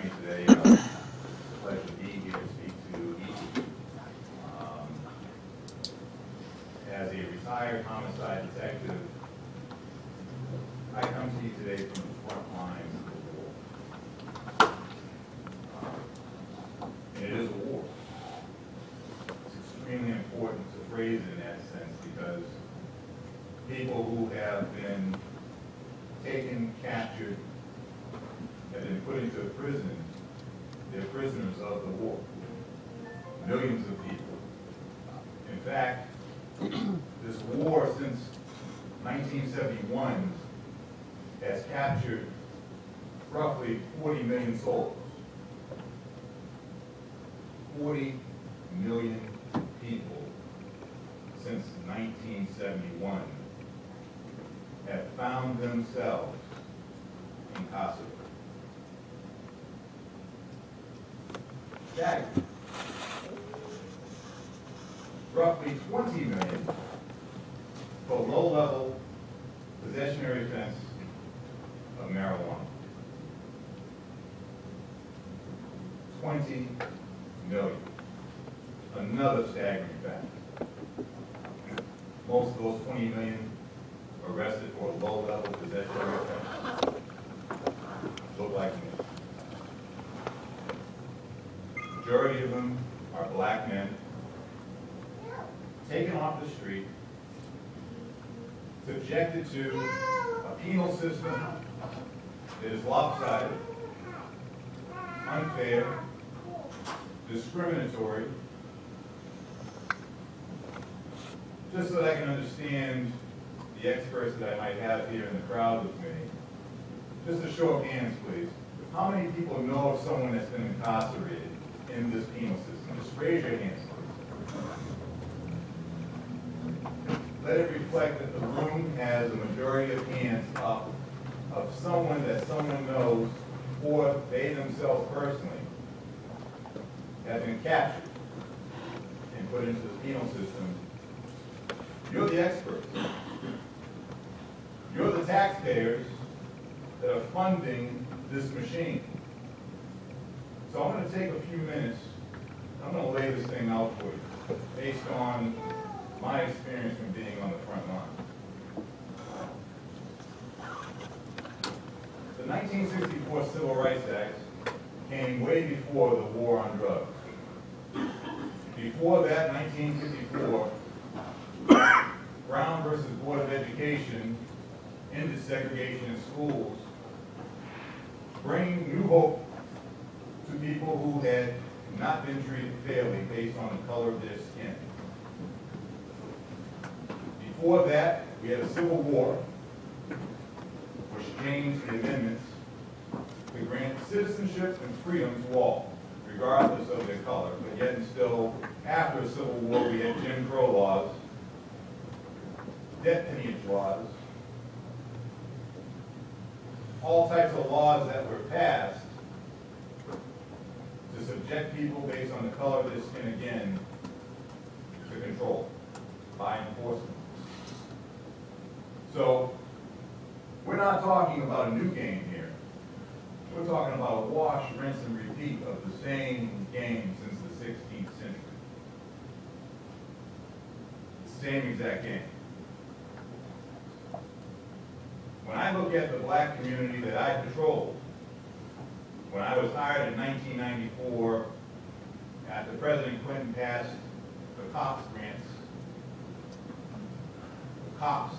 me today. It's a pleasure to be here to speak to each of you. As a retired homicide detective, I come to you today from the front lines of the war. And it is a war. It's extremely important to phrase it in that sense because people who have been taken, captured, have been put into prison, they're prisoners of the war. Millions of people. In fact, this war since 1971 has captured roughly 40 million souls. 40 million people since 1971 have found themselves incarcerated. That roughly 20 million for low-level possessionary offense of marijuana. 20 million. Another staggering fact. Most of those 20 million arrested for low-level possessionary offense look like me. Majority of them are black men taken off the street, subjected to a penal system that is lopsided, unfair, discriminatory. Just so that I can understand the experts that I might have here in the crowd with me, just a show of hands, please. How many people know of someone that's been incarcerated in this penal system? Just raise your hands, please. Let it reflect that the room has a majority of hands up of someone that someone knows or they themselves personally have been captured and put into the penal system. You're the experts. You're the taxpayers that are funding this machine. So I'm going to take a few minutes. I'm going to lay this thing out for you based on my experience from being on the front line. The 1964 Civil Rights Act came way before the war on drugs. Before that, 1954, Brown versus Board of Education ended segregation in schools, bringing new hope to people who had not been treated fairly based on the color of their skin. Before that, we had a civil war, which changed the amendments to grant citizenship and freedom to all, regardless of their color. But yet and still, after the Civil War, we had Jim Crow laws, death penalty laws, all types of laws that were passed to subject people based on the color of their skin again to control by enforcement. So we're not talking about a new game here. We're talking about a wash, rinse, and repeat of the same game since the 16th century. The same exact game. When I look at the black community that I patrolled, when I was hired in 1994, after President Clinton passed the COPS grants, the COPS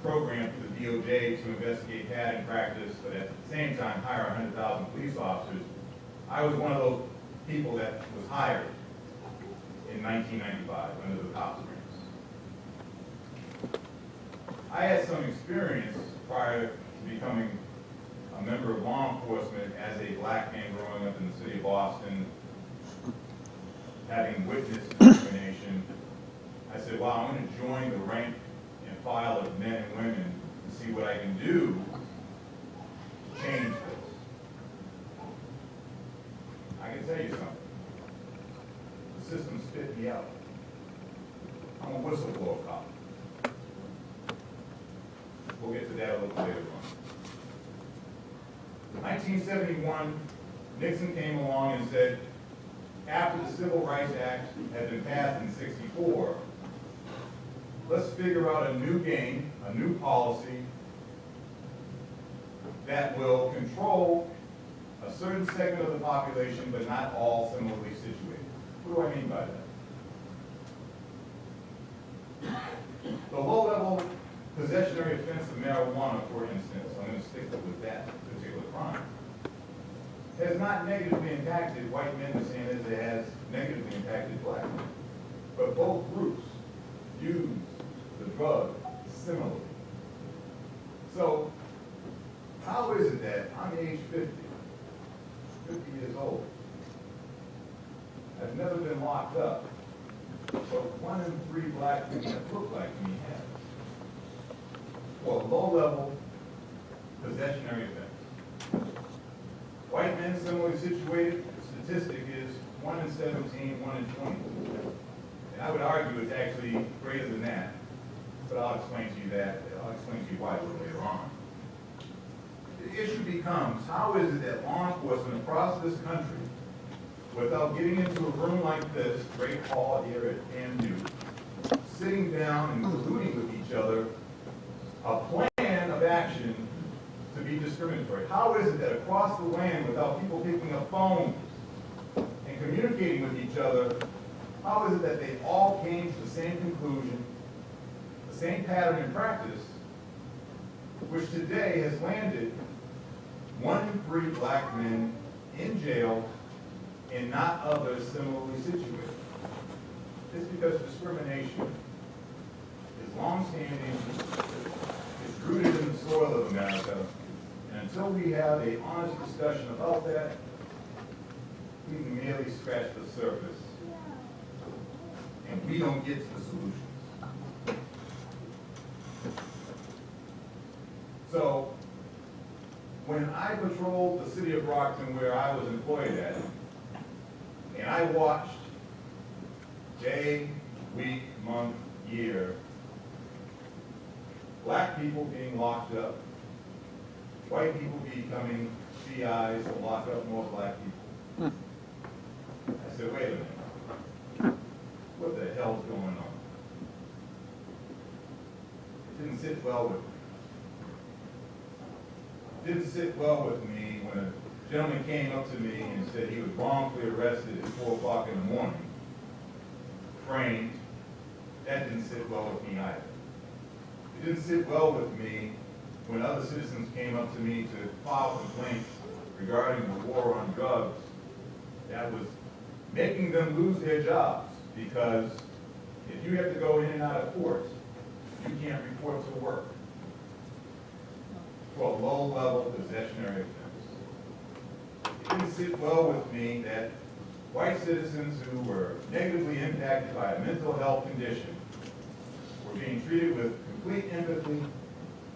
program for the DOJ to investigate pattern practice, but at the same time hire 100,000 police officers, I was one of those people that was hired in 1995 under the COPS grants. I had some experience prior to becoming a member of law enforcement as a black man growing up in the city of Boston, having witnessed discrimination. I said, wow, I'm going to join the rank and file of men and women to see what I can do to change this. I can tell you something. The system spit me out. I'm a whistleblower cop. We'll get to that a little later on. 1971, Nixon came along and said, after the Civil Rights Act had been passed in '64, let's figure out a new game, a new policy that will control a certain segment of the population, but not all similarly situated. What do I mean by that? The low-level possessionary offense of marijuana, for instance, I'm going to stick with that particular crime, has not negatively impacted white men the same as it has negatively impacted black men. But both groups use the drug similarly. So, how is it that I'm age 50 years old, I've never been locked up, but 1 in 3 black men that look like me have? Well, low-level possessionary offense. White men similarly situated, the statistic is 1 in 17, 1 in 20. And I would argue it's actually greater than that, but I'll explain to you why a little later on. The issue becomes, how is it that law enforcement across this country, without getting into a room like this, Great Hall here at FAMU, sitting down and colluding with each other, a plan of action to be discriminatory? How is it that across the land, without people picking up phones and communicating with each other, how is it that they all came to the same conclusion, the same pattern in practice, which today has landed 1 in 3 black men in jail and not others similarly situated? It's because discrimination is long-standing, it's rooted in the soil of America, and until we have an honest discussion about that, we can merely scratch the surface, and we don't get to the solutions. So, when I patrolled the city of Brockton, where I was employed at, and I watched day, week, month, year, black people being locked up, white people becoming CIs to lock up more black people, I said, wait a minute, what the hell's going on? It didn't sit well with me. It didn't sit well with me when a gentleman came up to me and said he was wrongfully arrested at 4 o'clock in the morning, framed. That didn't sit well with me either. It didn't sit well with me when other citizens came up to me to file complaints regarding the war on drugs that was making them lose their jobs, because if you have to go in and out of court, you can't report to work for a low-level possessionary offense. It didn't sit well with me that white citizens who were negatively impacted by a mental health condition were being treated with complete empathy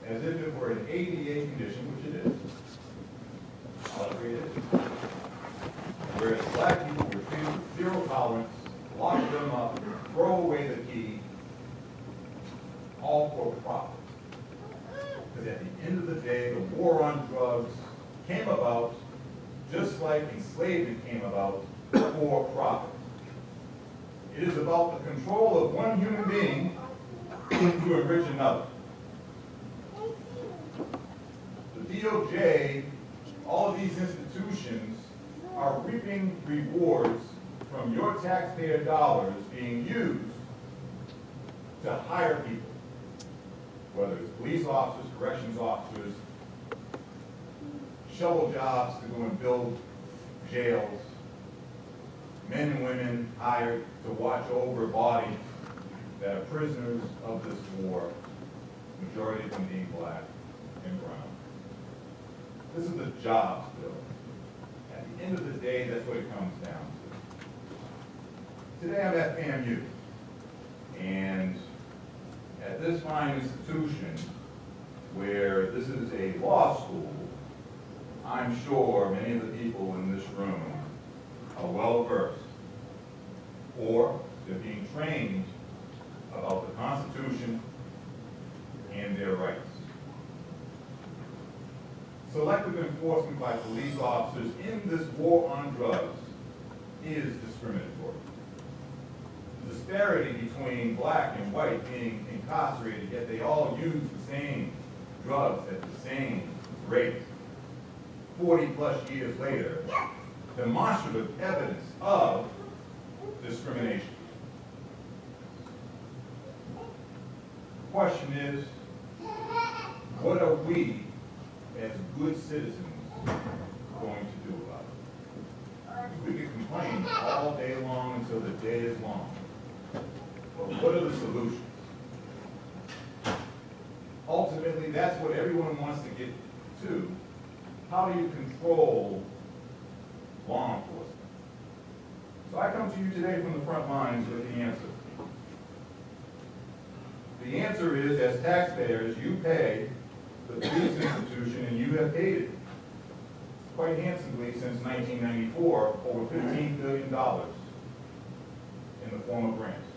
as if it were an ADA condition, which it is. I'll agree it is. Whereas black people were treated with zero tolerance, lock them up, throw away the key, all for profit. Because at the end of the day, the war on drugs came about just like enslavement came about for profit. It is about the control of one human being to enrich another. The DOJ, all of these institutions are reaping rewards from your taxpayer dollars being used to hire people, whether it's police officers, corrections officers, shovel jobs to go and build jails, men and women hired to watch over bodies that are prisoners of this war, majority of them being black and brown. This is the jobs bill. At the end of the day, that's what it comes down to. Today I'm at FAMU, and at this fine institution, where this is a law school, I'm sure many of the people in this room are well versed, or they're being trained about the Constitution and their rights. selective enforcement by police officers in this war on drugs is discriminatory. The disparity between black and white being incarcerated, yet they all use the same drugs at the same rate, 40 plus years later, demonstrative evidence of discrimination. The question is, what are we as good citizens going to do about it? We can complain all day long until the day is long. But what are the solutions? Ultimately, that's what everyone wants to get to. How do you control law enforcement? So I come to you today from the front lines with the answer. The answer is, as taxpayers, you pay the police institution, and you have paid it quite handsomely since 1994, over $15 billion in the form of grants.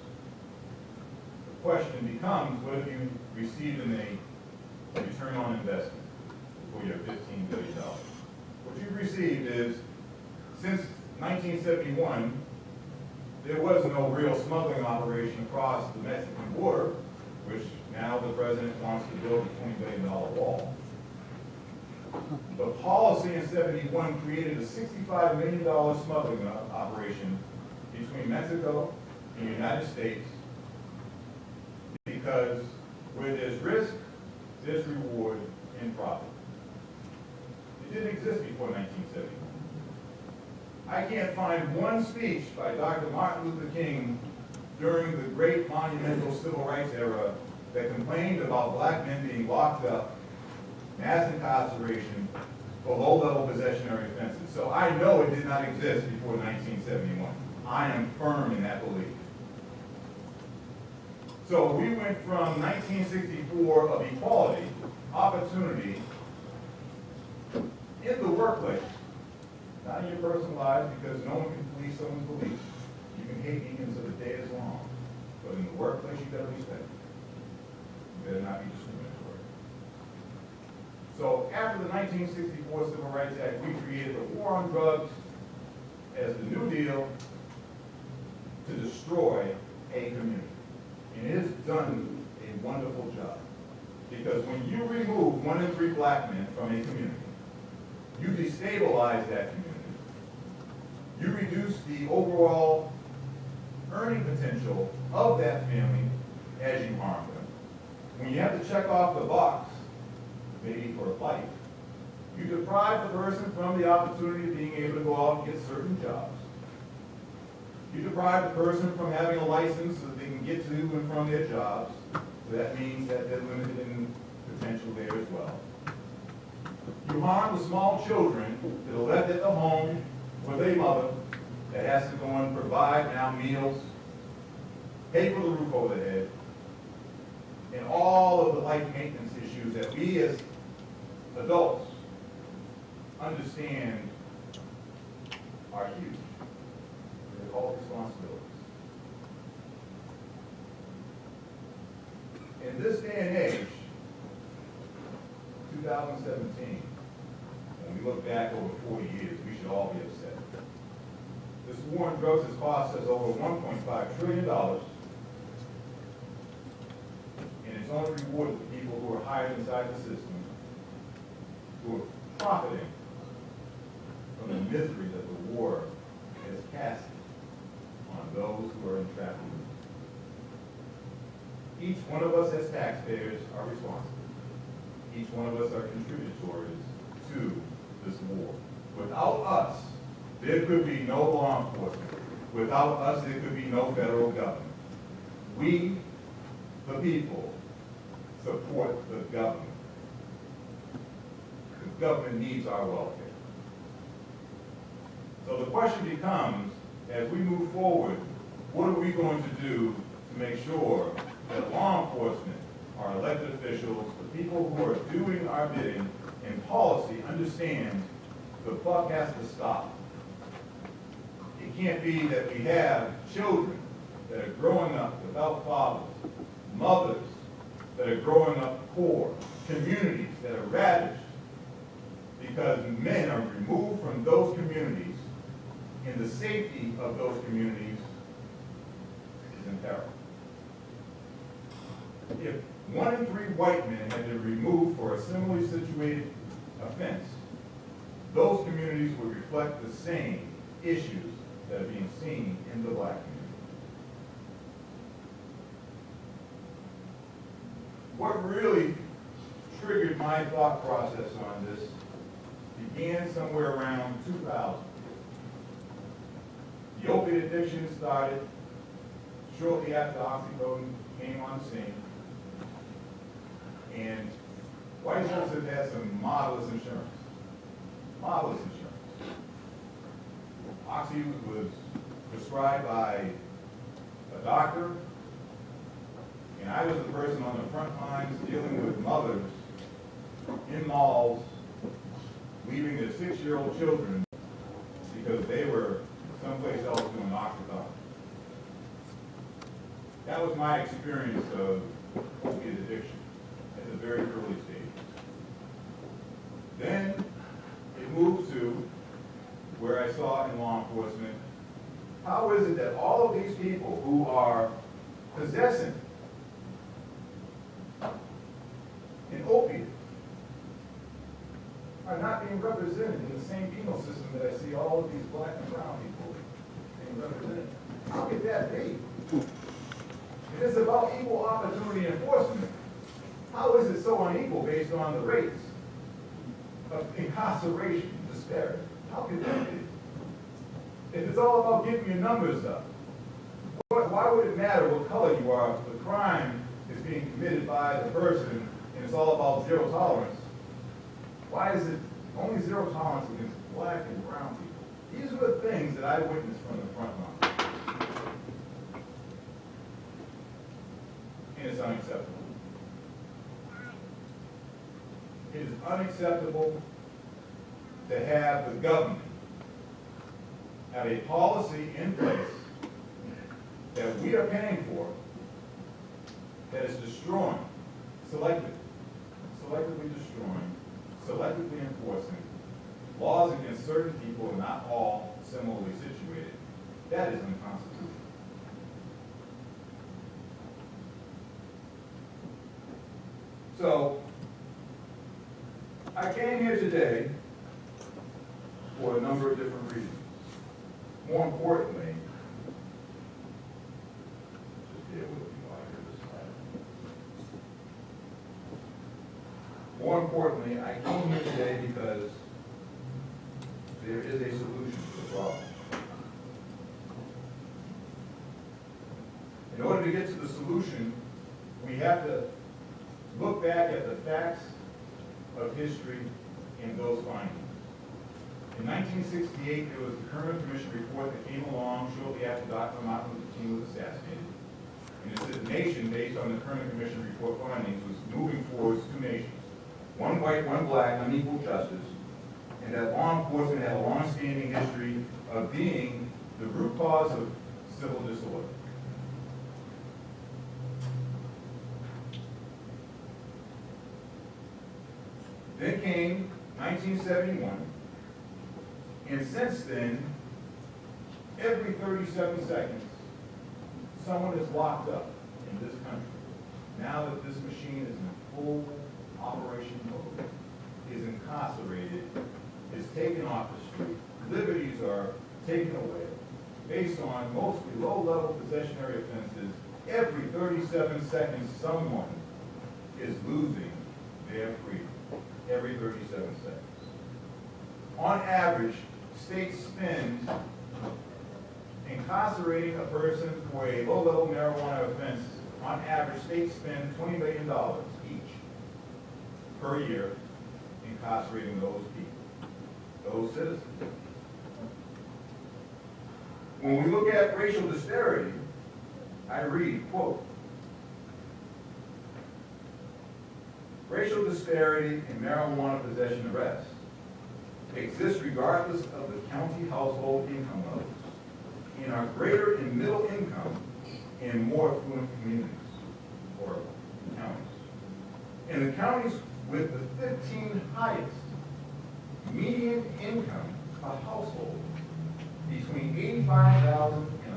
The question becomes, what have you received in a return on investment for your $15 billion? What you've received is, since 1971, there was no real smuggling operation across the Mexican border, which now the president wants to build a $20 billion wall. The policy in 71 created a $65 million smuggling operation between Mexico and the United States, because where there's risk, there's reward and profit. It didn't exist before 1971. I can't find one speech by Dr. Martin Luther King during the great monumental civil rights era that complained about black men being locked up, mass incarceration, for low-level possessionary offenses. So I know it did not exist before 1971. I am firm in that belief. So we went from 1964 of equality, opportunity, in the workplace, not in your personal lives, because no one can police someone's beliefs. You can hate me until the day is long, but in the workplace, you better respect it. You better not be discriminatory. So after the 1964 Civil Rights Act, we created the war on drugs as the New Deal to destroy a community. And it has done a wonderful job. Because when you remove 1 in 3 black men from a community, you destabilize that community. You reduce the overall earning potential of that family as you harm them. When you have to check off the box, maybe for life, you deprive the person from the opportunity of being able to go out and get certain jobs. You deprive the person from having a license so that they can get to and from their jobs. So that means that they're limited in potential there as well. You harm the small children that are left at the home with a mother that has to go and provide now meals, pay for the roof over their head, and all of the life maintenance issues that we as adults understand are huge. They're all responsibilities. In this day and age, 2017, when we look back over 40 years, we should all be upset. This war on drugs has cost us over $1.5 trillion, and it's only rewarded the people who are hired inside the system, who are profiting from the misery that the war has cast on those who are entrapped. Each one of us as taxpayers are responsible. Each one of us are contributors to this war. Without us, there could be no law enforcement. Without us, there could be no federal government. We, the people, support the government. The government needs our welfare. So the question becomes, as we move forward, what are we going to do to make sure that law enforcement, our elected officials, the people who are doing our bidding in policy understand the buck has to stop. It can't be that we have children that are growing up without fathers, mothers that are growing up poor, communities that are ravaged because men are removed from those communities, and the safety of those communities is in peril. If 1 in 3 white men had been removed for a similarly situated offense, those communities would reflect the same issues that are being seen in the black community. What really triggered my thought process on this began somewhere around 2000. The opiate addiction started shortly after oxycodone came on the scene. And white folks have had some marvelous insurance. Marvelous insurance. Oxy was prescribed by a doctor, and I was the person on the front lines dealing with mothers in malls leaving their 6-year-old children because they were someplace else doing oxycodone. That was my experience of opiate addiction at the very early stages. Then it moved to where I saw in law enforcement, how is it that all of these people who are possessing an opiate are not being represented in the same penal system that I see all of these black and brown people being represented? How could that be? It is about equal opportunity enforcement. How is it so unequal based on the rates of incarceration disparity? How could that be? If it's all about getting your numbers up, why would it matter what color you are if the crime is being committed by the person and it's all about zero tolerance? Why is it only zero tolerance against black and brown people? These are the things that I witnessed from the front line. And it's unacceptable. It is unacceptable to have the government have a policy in place that we are paying for that is destroying, selectively destroying, selectively enforcing laws against certain people and not all similarly situated. That is unconstitutional. So, I came here today for a number of different reasons. More importantly, just bear with me while I hear this slide. More importantly, I came here today because there is a solution to the problem. In order to get to the solution, we have to look back at the facts of history and those findings. In 1968, there was the Kerman Commission report that came along shortly after Dr. Martin Luther King was assassinated. And it said the nation, based on the Kerman Commission report findings, was moving towards 2 nations. One white, one black, unequal justice, and that law enforcement had a long-standing history of being the root cause of civil disorder. Then came 1971, and since then, every 37 seconds, someone is locked up in this country. Now that this machine is in full operation mode, is incarcerated, is taken off the street, liberties are taken away, based on mostly low-level possessionary offenses. Every 37 seconds, someone is losing their freedom. Every 37 seconds. On average, states spend incarcerating a person for a low-level marijuana offense. On average, states spend $20 million each per year incarcerating those people, those citizens. When we look at racial disparity, I read, quote, racial disparity in marijuana possession arrests exists regardless of the county household income levels and are greater in middle income and more affluent communities or counties. In the counties with the 15 highest median income, a household, between $85,000 and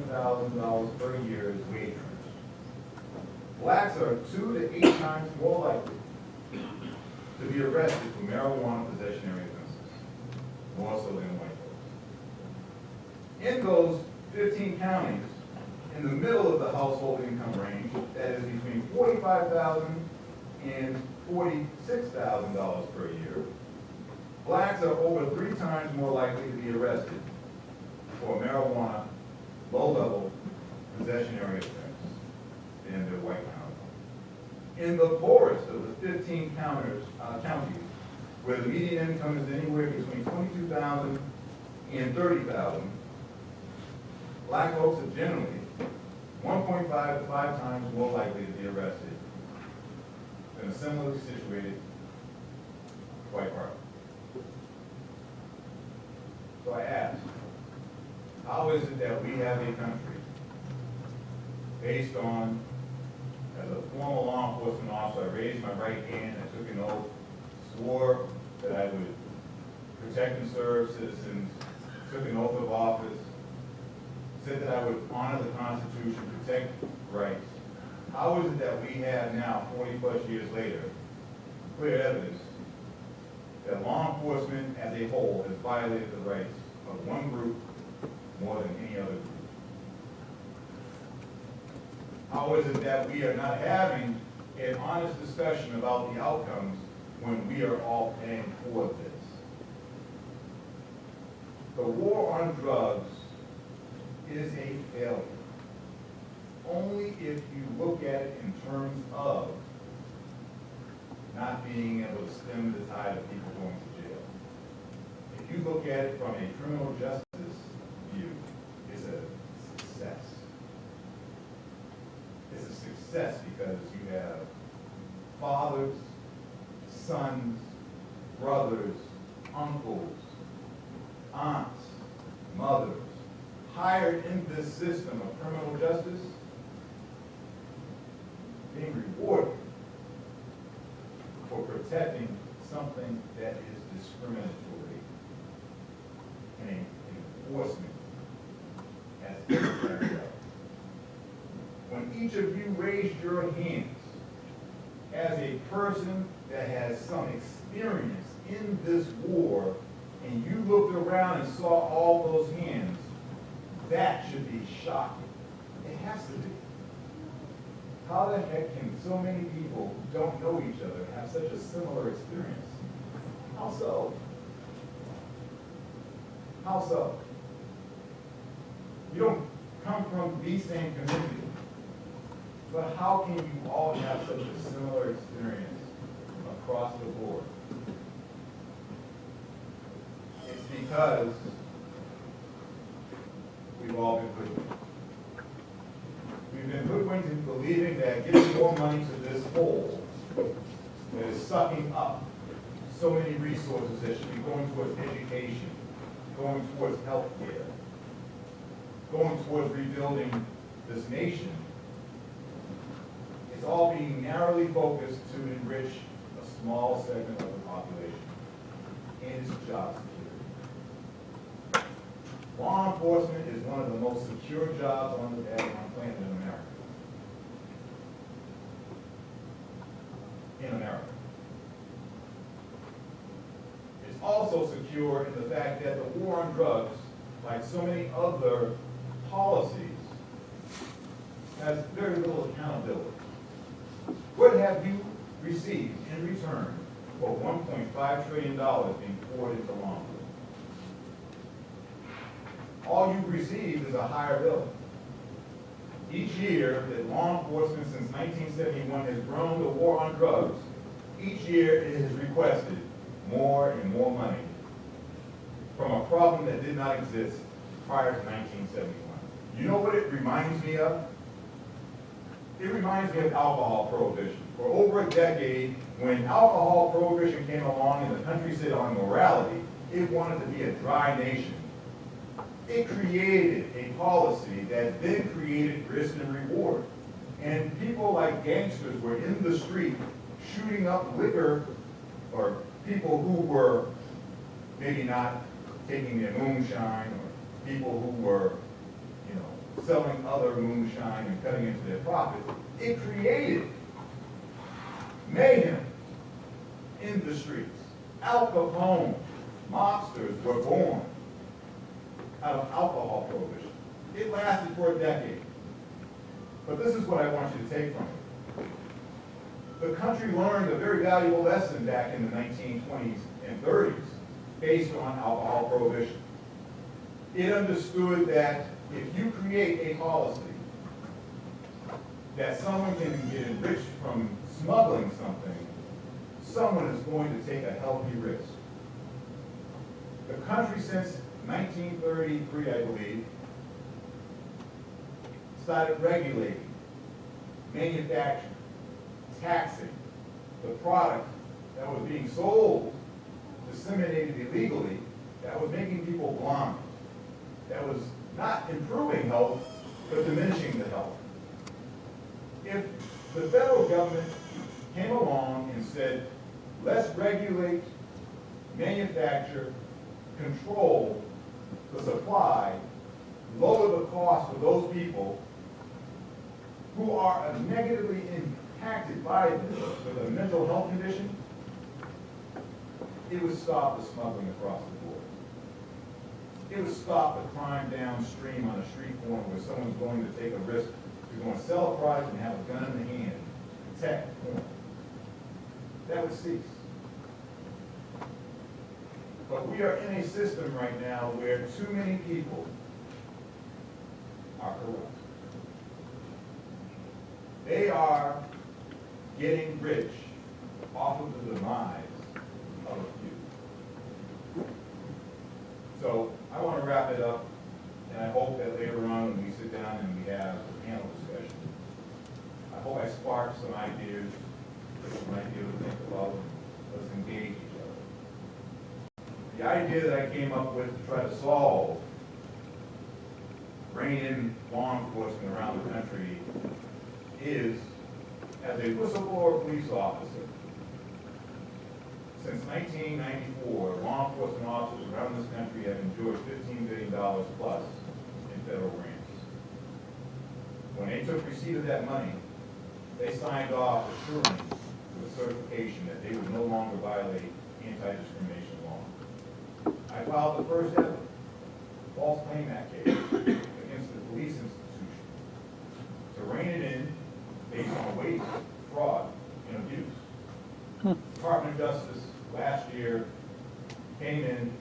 $115,000 per year is wage earners. Blacks are 2 to 8 times more likely to be arrested for marijuana possessionary offenses, more so than white folks. In those 15 counties, in the middle of the household income range, that is between $45,000 and $46,000 per year, blacks are over 3 times more likely to be arrested for marijuana, low-level possessionary offense than their white counterparts. In the poorest of the 15 counties, where the median income is anywhere between $22,000 and $30,000, black folks are generally 1.5 to 5 times more likely to be arrested than a similarly situated white party. So I ask, how is it that we have a country based on, as a former law enforcement officer, I raised my right hand, I took an oath, swore that I would protect and serve citizens, took an oath of office, said that I would honor the Constitution, protect rights. How is it that we have now, 40+ years later, clear evidence that law enforcement as a whole has violated the rights of one group more than any other group? How is it that we are not having an honest discussion about the outcomes when we are all paying for this? The war on drugs is a failure only if you look at it in terms of not being able to stem the tide of people going to jail. If you look at it from a criminal justice view, it's a success. It's a success because you have fathers, sons, brothers, uncles, aunts, mothers, hired in this system of criminal justice, being rewarded for protecting something that is discriminatory and enforcement as carried out. When each of you raised your hands as a person that has some experience in this war, and you looked around and saw all those hands, that should be shocking. It has to be. How the heck can so many people who don't know each other have such a similar experience? How so? How so? You don't come from the same community, but how can you all have such a similar experience across the board? It's because we've all been hoodwinked. We've been hoodwinked into believing that giving more money to this hole that is sucking up so many resources that should be going towards education, going towards health care, going towards rebuilding this nation, is all being narrowly focused to enrich a small segment of the population and its job security. Law enforcement is one of the most secure jobs on the planet in America. In America. It's also secure in the fact that the war on drugs, like so many other policies, has very little accountability. What have you received in return for $1.5 trillion being poured into law enforcement? All you've received is a higher bill. Each year that law enforcement since 1971 has grown the war on drugs, each year it has requested more and more money from a problem that did not exist prior to 1971. You know what it reminds me of? It reminds me of alcohol prohibition. For over a decade, when alcohol prohibition came along and the country said on morality, it wanted to be a dry nation. It created a policy that then created risk and reward. And people like gangsters were in the street shooting up liquor, or people who were maybe not taking their moonshine, or people who were, selling other moonshine and cutting into their profits. It created mayhem in the streets. Al Capone, mobsters were born out of alcohol prohibition. It lasted for a decade. But this is what I want you to take from it. The country learned a very valuable lesson back in the 1920s and 30s based on alcohol prohibition. It understood that if you create a policy that someone can get enriched from smuggling something, someone is going to take a healthy risk. The country since 1933, I believe, started regulating, manufacturing, taxing the product that was being sold, disseminated illegally, that was making people blind, that was not improving health, but diminishing the health. If the federal government came along and said, let's regulate, manufacture, control the supply, lower the cost for those people who are negatively impacted by this with a mental health condition, it would stop the smuggling across the board. It would stop the crime downstream on a street corner where someone's going to take a risk. You're going to sell a product and have a gun in the hand to protect the corner. That would cease. But we are in a system right now where too many people are corrupt. They are getting rich off of the demise of a few. So I want to wrap it up, and I hope that later on when we sit down and we have a panel discussion, I hope I spark some ideas that you might be able to think about. Let's engage each other. The idea that I came up with to try to solve rein in law enforcement around the country is, as a whistleblower police officer, since 1994, law enforcement officers around this country have enjoyed $15 billion plus in federal grants. When they took receipt of that money, they signed off assuring with a certification that they would no longer violate anti-discrimination law. I filed the first ever False Claim Act case against the police institution to rein it in based on waste, fraud, and abuse. Department of Justice last year came in,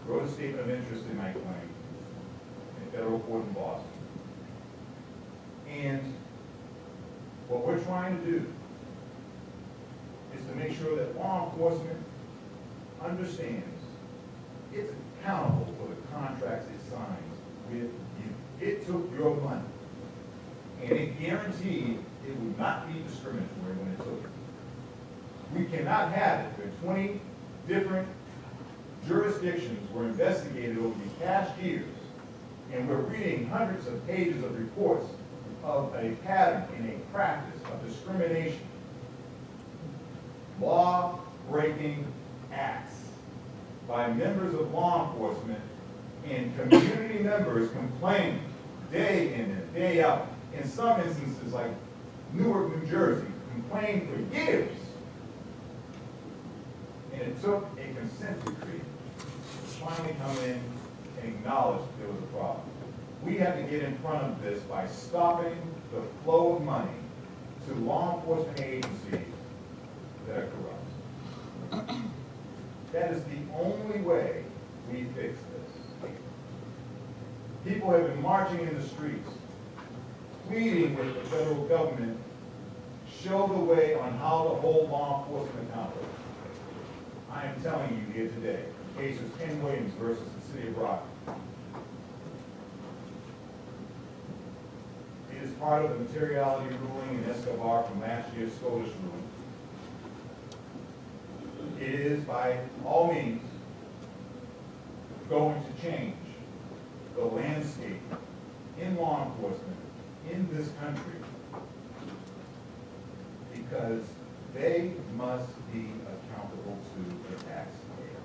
wrote a statement of interest in my claim in federal court in Boston. And what we're trying to do is to make sure that law enforcement understands it's accountable for the contracts it signs with you. It took your money, and it guaranteed it would not be discriminatory when it took it. We cannot have it where 20 different jurisdictions were investigated over these past years, and we're reading hundreds of pages of reports of a pattern and a practice of discrimination, law-breaking acts by members of law enforcement, and community members complain day in and day out. In some instances, like Newark, New Jersey, complained for years. And it took a consent decree to finally come in and acknowledge there was a problem. We have to get in front of this by stopping the flow of money to law enforcement agencies that are corrupt. That is the only way we fix this. People have been marching in the streets, pleading with the federal government, show the way on how to hold law enforcement accountable. I am telling you here today, the case of Ken Williams versus the City of Rockford. It is part of the materiality ruling in Escobar from last year's SCOTUS ruling. It is, by all means, going to change the landscape in law enforcement in this country, because they must be accountable to the taxpayer.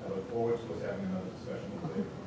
I look forward to us having another discussion with you.